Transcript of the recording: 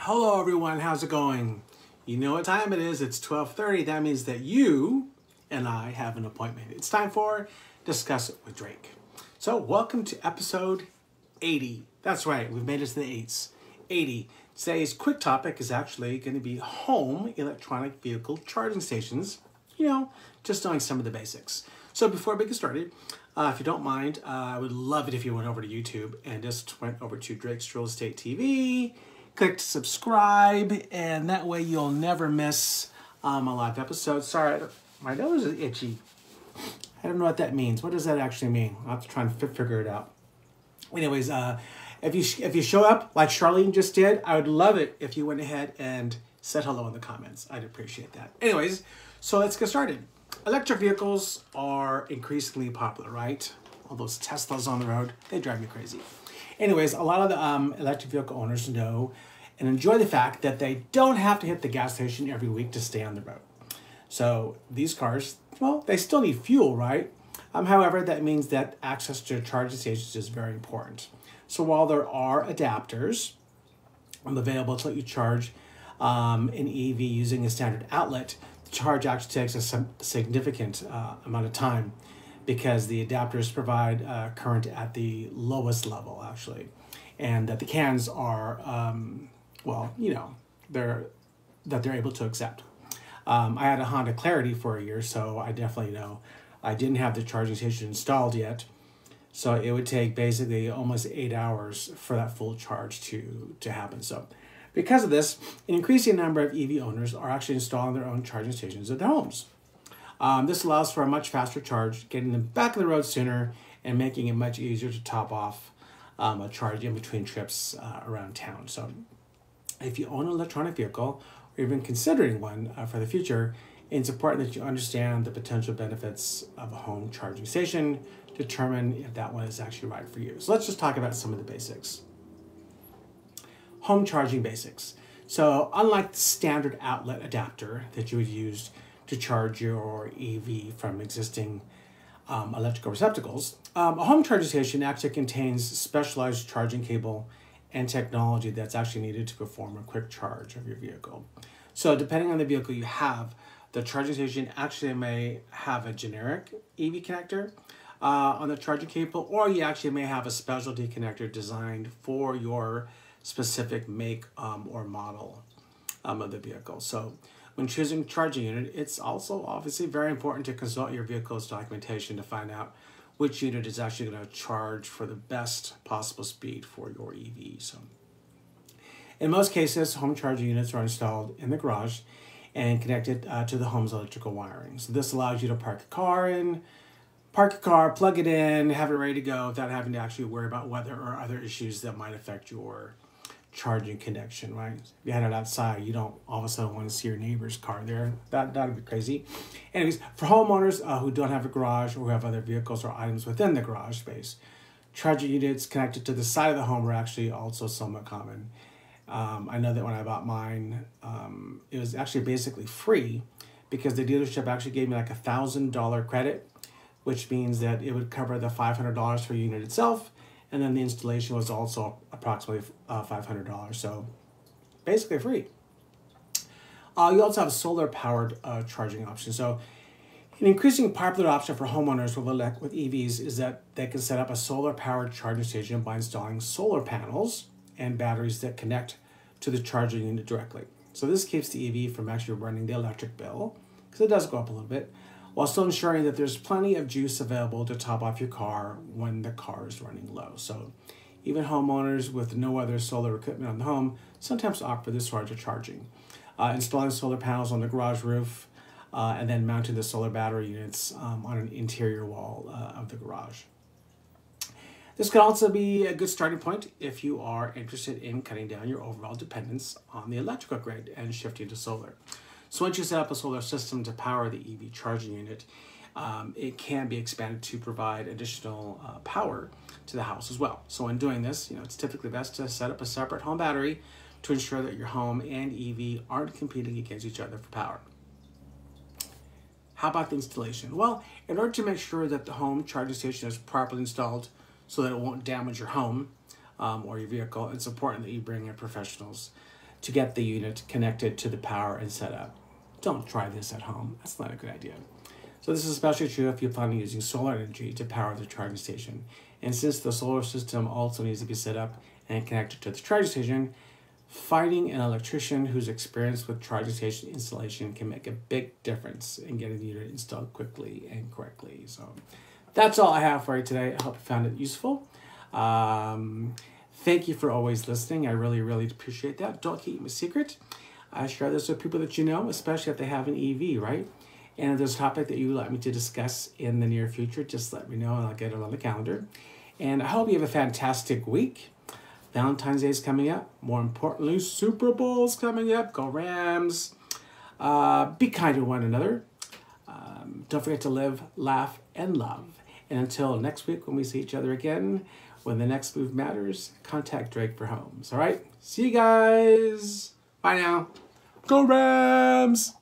Hello everyone, how's it going? You know what time it is, it's 12:30. That means that you and I have an appointment. It's time for Discuss It with Drake. So welcome to episode 80. That's right, we've made it to the 8s. 80. Today's quick topic is actually going to be home electronic vehicle charging stations. You know, just knowing some of the basics. So before we get started, if you don't mind, I would love it if you went over to YouTube and just went over to Drake's Real Estate TV, click subscribe, and that way you'll never miss a live episode. Sorry, my nose is itchy. I don't know what that means. What does that actually mean? I'll have to try and figure it out. Anyways, if you show up like Charlene just did, I would love it if you went ahead and said hello in the comments. I'd appreciate that. Anyways, so let's get started. Electric vehicles are increasingly popular, right? All those Teslas on the road, they drive me crazy. Anyways, a lot of the electric vehicle owners know and enjoy the fact that they don't have to hit the gas station every week to stay on the road. So these cars, well, they still need fuel, right? However, that means that access to charging stations is very important. So while there are adapters available to let you charge an EV using a standard outlet, the charge actually takes a significant amount of time because the adapters provide current at the lowest level, actually. And that the cans are, well, you know, they're able to accept. I had a Honda Clarity for a year, so I definitely know. I didn't have the charging station installed yet, so it would take basically almost 8 hours for that full charge to happen. So because of this, an increasing number of EV owners are actually installing their own charging stations at their homes. This allows for a much faster charge, getting them back on the road sooner and making it much easier to top off a charge in between trips around town. So if you own an electronic vehicle or even considering one for the future, it's important that you understand the potential benefits of a home charging station, determine if that one is actually right for you. So let's just talk about some of the basics. Home charging basics. So unlike the standard outlet adapter that you would use to charge your EV from existing electrical receptacles, a home charging station actually contains specialized charging cable and technology that's actually needed to perform a quick charge of your vehicle. So depending on the vehicle you have, the charging station actually may have a generic EV connector on the charging cable, or you actually may have a specialty connector designed for your specific make or model of the vehicle. So when choosing a charging unit, it's also obviously very important to consult your vehicle's documentation to find out which unit is actually going to charge for the best possible speed for your EV. So in most cases, home charging units are installed in the garage and connected to the home's electrical wiring. So this allows you to park your car, plug it in, have it ready to go without having to actually worry about weather or other issues that might affect your charging connection, right? If you had it outside, you don't all of a sudden want to see your neighbor's car there. That'd be crazy. Anyways, for homeowners who don't have a garage or who have other vehicles or items within the garage space, charging units connected to the side of the home are actually also somewhat common. I know that when I bought mine, it was actually basically free because the dealership actually gave me like $1,000 credit, which means that it would cover the $500 for the unit itself, and then the installation was also approximately $500. So basically free. You also have solar-powered charging options. So an increasingly popular option for homeowners with EVs is that they can set up a solar-powered charging station by installing solar panels and batteries that connect to the charging unit directly. So this keeps the EV from actually running the electric bill, because it does go up a little bit, while still ensuring that there's plenty of juice available to top off your car when the car is running low. So even homeowners with no other solar equipment on the home sometimes opt for this sort of charging. Installing solar panels on the garage roof and then mounting the solar battery units on an interior wall of the garage. This could also be a good starting point if you are interested in cutting down your overall dependence on the electrical grid and shifting to solar. So once you set up a solar system to power the EV charging unit, it can be expanded to provide additional power to the house as well. So in doing this, it's typically best to set up a separate home battery to ensure that your home and EV aren't competing against each other for power. How about the installation? Well, in order to make sure that the home charging station is properly installed so that it won't damage your home or your vehicle, it's important that you bring in professionals to get the unit connected to the power and set up. Don't try this at home. That's not a good idea. So this is especially true if you plan on using solar energy to power the charging station. And since the solar system also needs to be set up and connected to the charging station, finding an electrician who's experienced with charging station installation can make a big difference in getting the unit installed quickly and correctly. So that's all I have for you today. I hope you found it useful. Thank you for always listening. I really, really appreciate that. Don't keep me secret. I share this with people that you know, especially if they have an EV, right? And if there's a topic that you would like me to discuss in the near future, just let me know and I'll get it on the calendar. And I hope you have a fantastic week. Valentine's Day is coming up. More importantly, Super Bowl's coming up. Go Rams. Be kind to one another. Don't forget to live, laugh, and love. And until next week when we see each other again, when the next move matters, contact Drake for homes. All right? See you guys. Bye now. Go Rams!